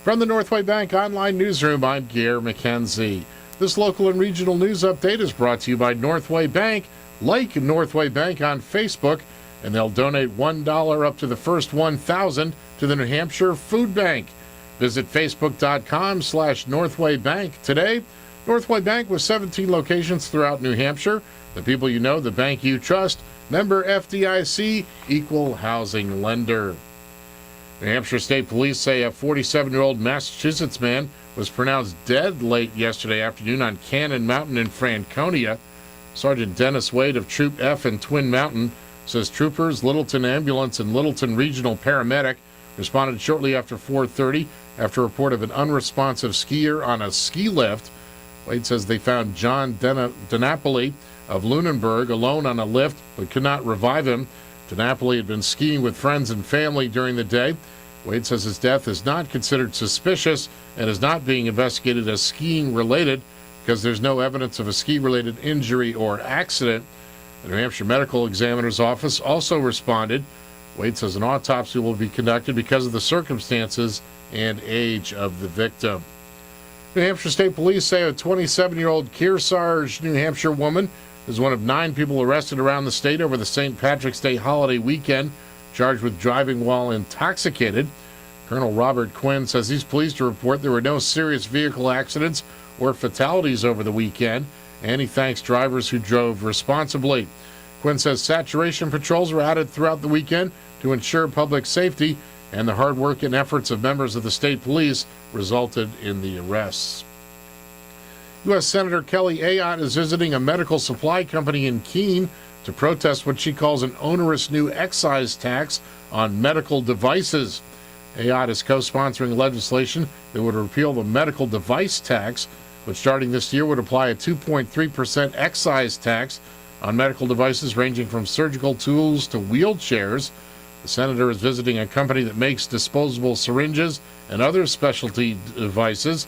From the Northway Bank Online Newsroom, I'm Gare McKenzie. This local and regional news update is brought to you by Northway Bank. Like Northway Bank on Facebook, and they'll donate $1 up to the first 1,000 to the New Hampshire Food Bank. Visit facebook.com/Northway Bank today. Northway Bank with 17 locations throughout New Hampshire. The people you know, the bank you trust. Member FDIC, equal housing lender. New Hampshire State Police say a 47-year-old Massachusetts man was pronounced dead late yesterday afternoon on Cannon Mountain in Franconia. Sergeant Dennis Wade of Troop F in Twin Mountain says troopers, Littleton Ambulance, and Littleton Regional Paramedic responded shortly after 4:30 after a report of an unresponsive skier on a ski lift. Wade says they found John DiNapoli of Lunenburg alone on a lift but could not revive him. DiNapoli had been skiing with friends and family during the day. Wade says his death is not considered suspicious and is not being investigated as skiing related because there's no evidence of a ski-related injury or accident. The New Hampshire Medical Examiner's Office also responded. Wade says an autopsy will be conducted because of the circumstances and age of the victim. New Hampshire State Police say a 27-year-old Kearsarge, New Hampshire woman is one of 9 people arrested around the state over the St. Patrick's Day holiday weekend, charged with driving while intoxicated. Colonel Robert Quinn says he's pleased to report there were no serious vehicle accidents or fatalities over the weekend, and he thanks drivers who drove responsibly. Quinn says saturation patrols were added throughout the weekend to ensure public safety, and the hard work and efforts of members of the state police resulted in the arrests. U.S. Senator Kelly Ayotte is visiting a medical supply company in Keene to protest what she calls an onerous new excise tax on medical devices. Ayotte is co-sponsoring legislation that would repeal the medical device tax, which starting this year would apply a 2.3% excise tax on medical devices ranging from surgical tools to wheelchairs. The senator is visiting a company that makes disposable syringes and other specialty devices.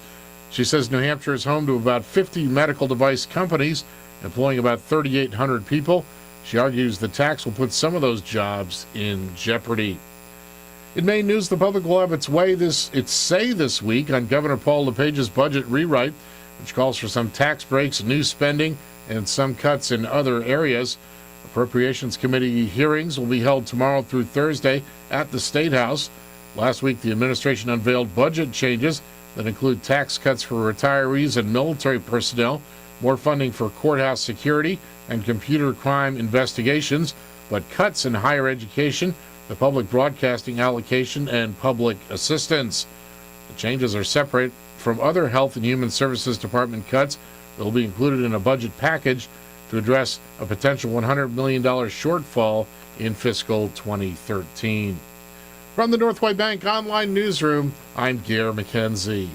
She says New Hampshire is home to about 50 medical device companies, employing about 3,800 people. She argues the tax will put some of those jobs in jeopardy. In Maine news, the public will have its say this week on Governor Paul LePage's budget rewrite, which calls for some tax breaks, new spending, and some cuts in other areas. Appropriations Committee hearings will be held tomorrow through Thursday at the State House. Last week, the administration unveiled budget changes that include tax cuts for retirees and military personnel, more funding for courthouse security and computer crime investigations, but cuts in higher education, the public broadcasting allocation, and public assistance. The changes are separate from other Health and Human Services Department cuts that will be included in a budget package to address a potential $100 million shortfall in fiscal 2013. From the Northway Bank Online Newsroom, I'm Gare McKenzie.